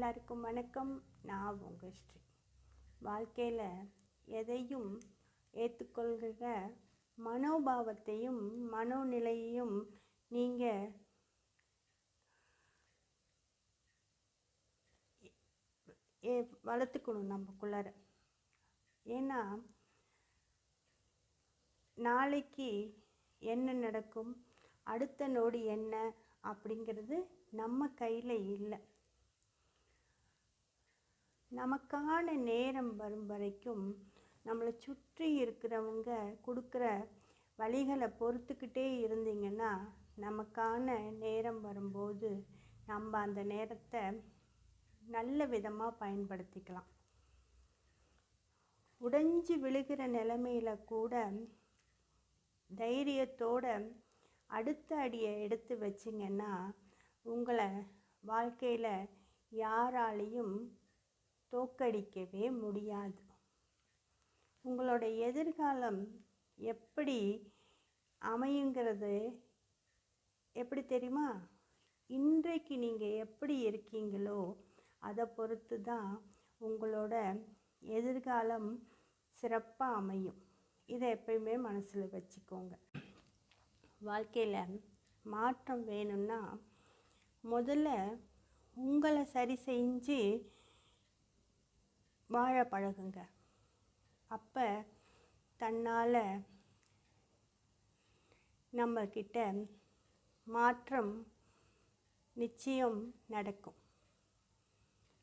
எல்லாருக்கும் வணக்கம். நான் உங்கள் ஸ்ரீ. வாழ்க்கையில் எதையும் ஏற்றுக்கொள்கிற மனோபாவத்தையும் மனோநிலையையும் நீங்கள் வளர்த்துக்கணும் நமக்குள்ளார. ஏன்னா நாளைக்கு என்ன நடக்கும், அடுத்த நொடி என்ன அப்படிங்கிறது நம்ம கையில் இல்லை. நமக்கான நேரம் வரும் வரைக்கும் நம்மளை சுற்றி இருக்கிறவங்க கொடுக்குற வழிகளை பொறுத்துக்கிட்டே இருந்தீங்கன்னா நமக்கான நேரம் வரும்போது நம்ம அந்த நேரத்தை நல்ல விதமாக பயன்படுத்திக்கலாம். உடைஞ்சி விழுகிற நிலைமையில் கூட தைரியத்தோட அடுத்த அடியை எடுத்து வச்சிங்கன்னா உங்களை வாழ்க்கையில் யாராலையும் தோற்கடிக்கவே முடியாது. உங்களோட எதிர்காலம் எப்படி அமையுங்கிறது எப்படி தெரியுமா? இன்றைக்கு நீங்கள் எப்படி இருக்கீங்களோ அதை பொறுத்து தான் உங்களோட எதிர்காலம் சிறப்பாக அமையும். இதை எப்பயுமே மனசில் வச்சுக்கோங்க. வாழ்க்கையில் மாற்றம் வேணும்னா முதல்ல உங்களை சரி செஞ்சு வாழ பழகுங்க. அப்போ தன்னால் நம்மக்கிட்ட மாற்றம் நிச்சயம் நடக்கும்.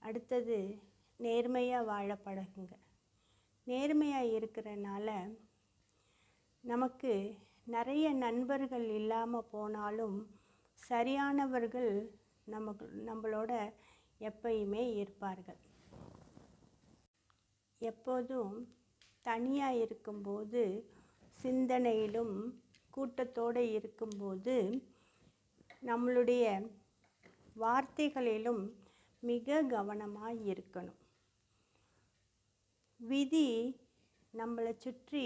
அடுத்தது நேர்மையாக வாழ பழகுங்க. நேர்மையாக இருக்கிறனால நமக்கு நிறைய நண்பர்கள் இல்லாமல் போனாலும் சரியானவர்கள் நம்மளோட எப்பயுமே இருப்பார்கள். எப்போதும் தனியாக இருக்கும்போது சிந்தனையிலும் கூட்டத்தோடு இருக்கும்போது நம்மளுடைய வார்த்தைகளிலும் மிக கவனமாக இருக்கணும். விதி நம்மளை சுற்றி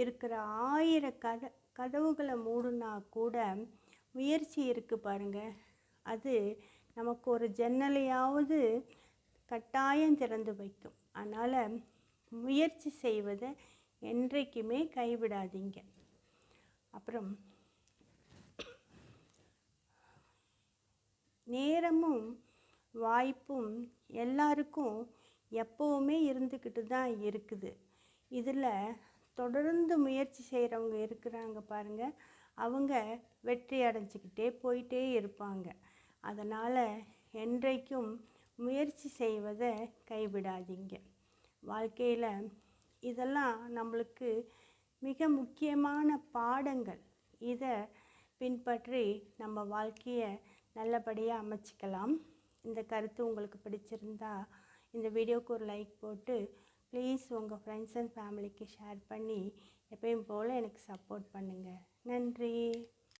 இருக்கிற 1000 கதவுகளை மூடுனா கூட முயற்சி இருக்குது பாருங்கள், அது நமக்கு ஒரு ஜன்னலையாவது கட்டாயம் திறந்து வைக்கும். அதனால் முயற்சி செய்வதை என்றைக்குமே கைவிடாதீங்க. அப்புறம் நேரமும் வாய்ப்பும் எல்லாருக்கும் எப்போவுமே இருந்துக்கிட்டு தான் இருக்குது. இதில் தொடர்ந்து முயற்சி செய்கிறவங்க இருக்கிறாங்க பாருங்கள், அவங்க வெற்றி அடைஞ்சிக்கிட்டே போயிட்டே இருப்பாங்க. அதனால் என்றைக்கும் முயற்சி செய்வதை கைவிடாதீங்க. வாழ்க்கையில் இதெல்லாம் நம்மளுக்கு மிக முக்கியமான பாடங்கள். இதை பின்பற்றி நம்ம வாழ்க்கையை நல்லபடியாக அமைச்சிக்கலாம். இந்த கருத்து உங்களுக்கு பிடிச்சிருந்தா இந்த வீடியோவுக்கு ஒரு லைக் போட்டு ப்ளீஸ் உங்கள் ஃப்ரெண்ட்ஸ் அண்ட் ஃபேமிலிக்கு ஷேர் பண்ணி எப்பயும் போல் எனக்கு சப்போர்ட் பண்ணுங்கள். நன்றி.